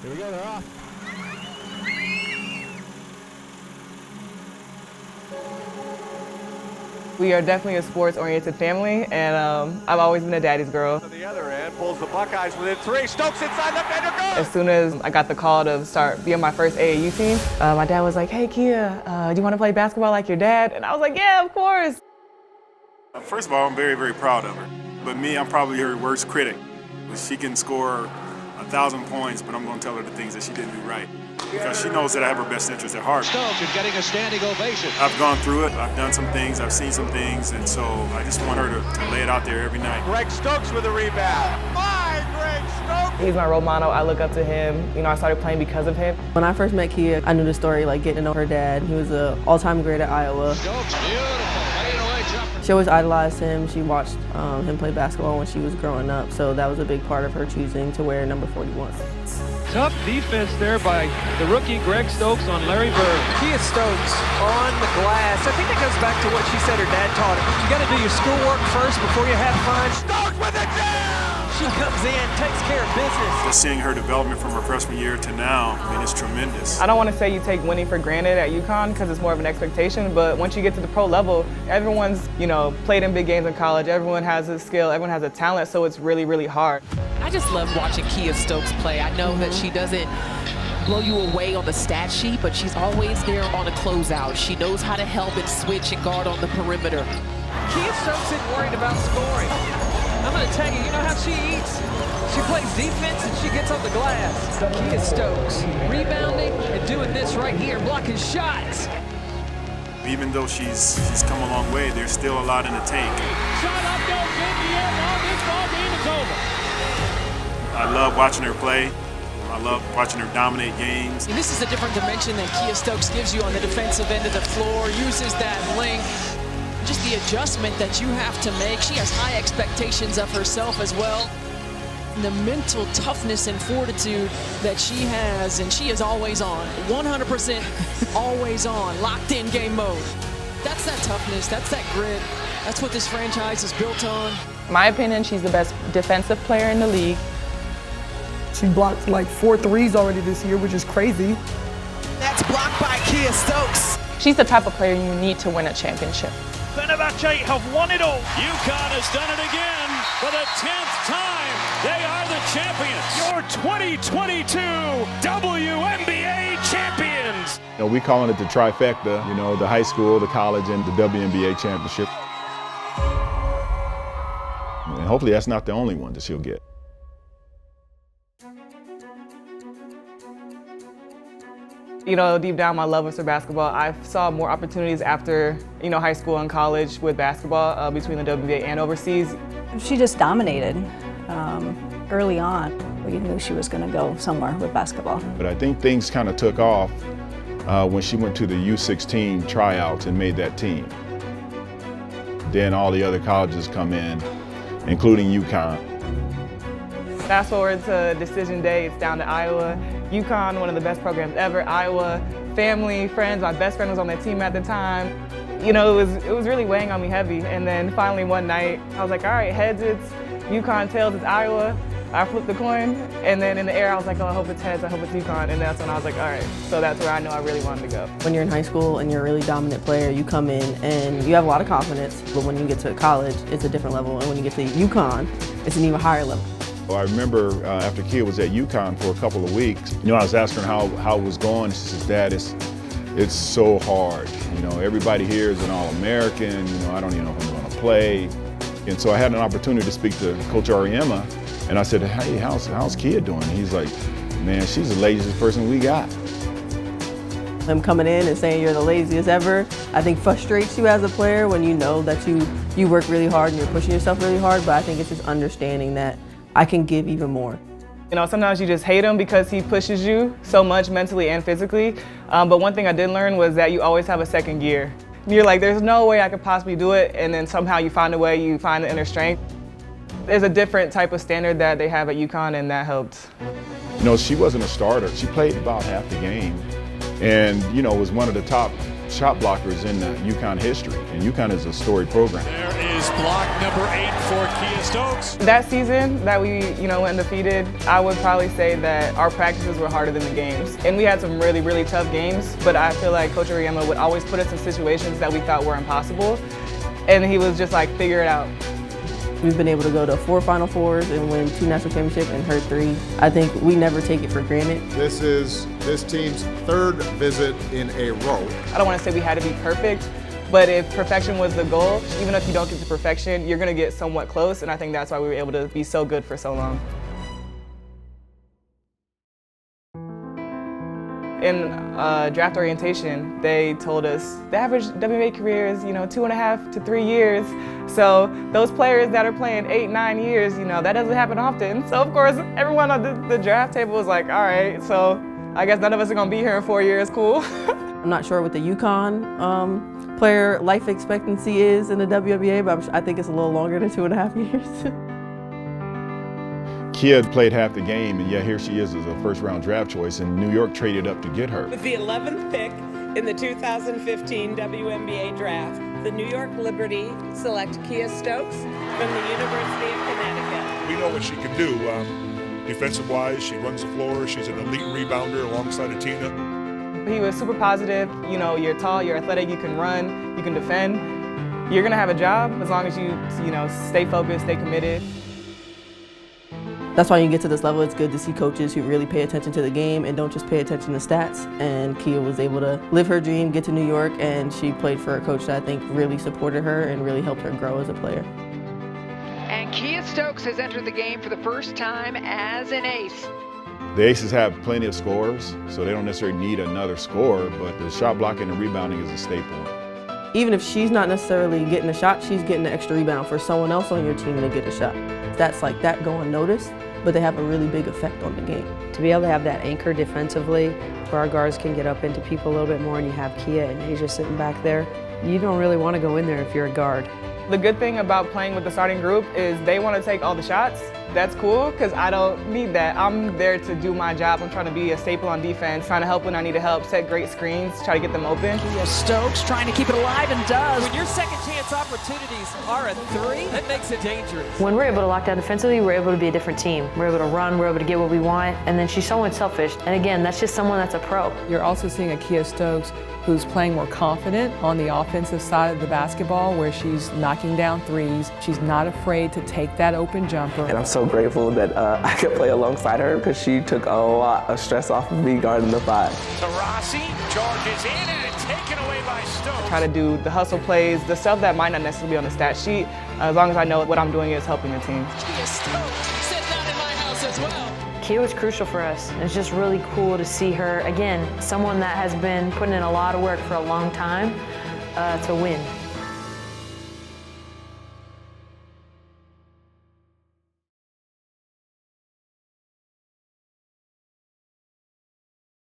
Here we go, they're off. We are definitely a sports-oriented family, and I've always been a daddy's girl. To the other end, pulls the Buckeyes within 3. Stokes inside left hander, good! As soon as I got the call to start being my first AAU team, my dad was like, "Hey, Kiah, do you want to play basketball like your dad?" And I was like, "Yeah, of course." First of all, I'm very, very proud of her. But me, I'm probably her worst critic. She can score 1,000 points, but I'm going to tell her the things that she didn't do right. Because she knows that I have her best interest at heart. Stokes is getting a standing ovation. I've gone through it, I've done some things, I've seen some things, and so I just want her to lay it out there every night. Greg Stokes with a rebound. My Greg Stokes! He's my role model. I look up to him. You know, I started playing because of him. When I first met Kiah, I knew the story, like getting to know her dad. He was an all-time great at Iowa. Stokes, beautiful, laid away jumper. She always idolized him. She watched him play basketball when she was growing up, so that was a big part of her choosing to wear number 41. Tough defense there by the rookie Greg Stokes on Larry Bird. Kiah Stokes on the glass. I think that goes back to what she said her dad taught her. You got to do your schoolwork first before you have fun. Stokes with a jam! She comes in, takes care of business. Just seeing her development from her freshman year to now, I mean, it's tremendous. I don't want to say you take winning for granted at UConn because it's more of an expectation, but once you get to the pro level, everyone's, played in big games in college. Everyone has a skill, everyone has a talent, so it's really, really hard. I just love watching Kiah Stokes play. I know that she doesn't blow you away on the stat sheet, but she's always there on a closeout. She knows how to help and switch and guard on the perimeter. Kiah Stokes isn't worried about scoring. I'm going to tell you, you know how she eats? She plays defense and she gets on the glass. Kiah Stokes rebounding and doing this right here, blocking shots. Even though she's come a long way, there's still a lot in the tank. Shot up, goes in the air. Now this ball game is over. I love watching her play. I love watching her dominate games. And this is a different dimension than Kiah Stokes gives you on the defensive end of the floor, uses that length. Just the adjustment that you have to make. She has high expectations of herself as well. And the mental toughness and fortitude that she has, and she is always on, 100% always on, locked in game mode. That's that toughness, that's that grit. That's what this franchise is built on. In my opinion, she's the best defensive player in the league. She blocked like 4 threes already this year, which is crazy. That's blocked by Kiah Stokes. She's the type of player you need to win a championship. Fenerbahce have won it all. UConn has done it again for the 10th time. They are the champions. Your 2022 WNBA champions. We calling it the trifecta, the high school, the college, and the WNBA Championship. And hopefully that's not the only one that she'll get. Deep down, my love was for basketball. I saw more opportunities after, high school and college with basketball between the WNBA and overseas. She just dominated early on. We knew she was going to go somewhere with basketball. But I think things kind of took off when she went to the U16 tryouts and made that team. Then all the other colleges come in, including UConn. Fast forward to decision day, it's down to Iowa. UConn, one of the best programs ever. Iowa, family, friends, my best friend was on that team at the time. It was really weighing on me heavy. And then finally one night, I was like, all right, heads it's UConn, tails it's Iowa. I flipped the coin, and then in the air I was like, oh, I hope it's heads, I hope it's UConn. And that's when I was like, all right, so that's where I know I really wanted to go. When you're in high school and you're a really dominant player, you come in and you have a lot of confidence, but when you get to college, it's a different level. And when you get to UConn, it's an even higher level. Well, I remember after Kiah was at UConn for a couple of weeks, I was asking her how it was going. She says, Dad, it's so hard. Everybody here is an All-American. I don't even know if I'm going to play. And so I had an opportunity to speak to Coach Ariema, and I said, hey, how's Kiah doing? And he's like, man, she's the laziest person we got. Him coming in and saying you're the laziest ever, I think frustrates you as a player when you know that you work really hard and you're pushing yourself really hard, but I think it's just understanding that I can give even more. Sometimes you just hate him because he pushes you so much mentally and physically. But one thing I did learn was that you always have a second gear. You're like, there's no way I could possibly do it, and then somehow you find a way, you find the inner strength. There's a different type of standard that they have at UConn, and that helped. She wasn't a starter. She played about half the game and, was one of the top shot blockers in UConn history, and UConn is a storied program. There is block number 8 for Kiah Stokes. That season that we, went undefeated, I would probably say that our practices were harder than the games. And we had some really, really tough games, but I feel like Coach Auriemma would always put us in situations that we thought were impossible. And he was just like, figure it out. We've been able to go to 4 Final Fours and win 2 national championships and hurt 3. I think we never take it for granted. This is this team's 3rd visit in a row. I don't want to say we had to be perfect, but if perfection was the goal, even if you don't get to perfection, you're going to get somewhat close, and I think that's why we were able to be so good for so long. In draft orientation, they told us the average WNBA career is, 2.5 to 3 years. So those players that are playing 8, 9 years, that doesn't happen often. So of course, everyone on the draft table was like, all right, so I guess none of us are gonna be here in 4 years, cool. I'm not sure what the UConn player life expectancy is in the WNBA, but I think it's a little longer than 2.5 years. Kiah played half the game, and yet here she is as a first-round draft choice, and New York traded up to get her. With the 11th pick in the 2015 WNBA draft, the New York Liberty select Kiah Stokes from the University of Connecticut. We know what she can do. Defensive-wise, she runs the floor. She's an elite rebounder alongside of Tina. He was super positive. You're tall, you're athletic, you can run, you can defend. You're gonna have a job as long as you stay focused, stay committed. That's why you get to this level, it's good to see coaches who really pay attention to the game and don't just pay attention to stats. And Kiah was able to live her dream, get to New York, and she played for a coach that I think really supported her and really helped her grow as a player. And Kiah Stokes has entered the game for the first time as an ace. The Aces have plenty of scorers, so they don't necessarily need another scorer, but the shot blocking and rebounding is a staple. Even if she's not necessarily getting a shot, she's getting an extra rebound for someone else on your team to get a shot. That's like that go unnoticed, but they have a really big effect on the game. To be able to have that anchor defensively, where our guards can get up into people a little bit more, and you have Kiah and Asia sitting back there, you don't really want to go in there if you're a guard. The good thing about playing with the starting group is they want to take all the shots. That's cool, because I don't need that. I'm there to do my job. I'm trying to be a staple on defense, trying to help when I need to help, set great screens, try to get them open. Kiah Stokes trying to keep it alive and does. When your second chance opportunities are a 3, that makes it dangerous. When we're able to lock down defensively, we're able to be a different team. We're able to run, we're able to get what we want, and then she's so unselfish. And again, that's just someone that's a pro. You're also seeing a Kiah Stokes who's playing more confident on the offensive side of the basketball, where she's knocking down threes. She's not afraid to take that open jumper. And I'm so grateful that I could play alongside her, because she took a lot of stress off of me guarding the 5. Tarasi charges in and taken away by Stokes. Try to do the hustle plays, the stuff that might not necessarily be on the stat sheet, as long as I know what I'm doing is helping the team. Kiah Stokes sitting down in my house as well. Kiah was crucial for us. It's just really cool to see her, again, someone that has been putting in a lot of work for a long time, to win.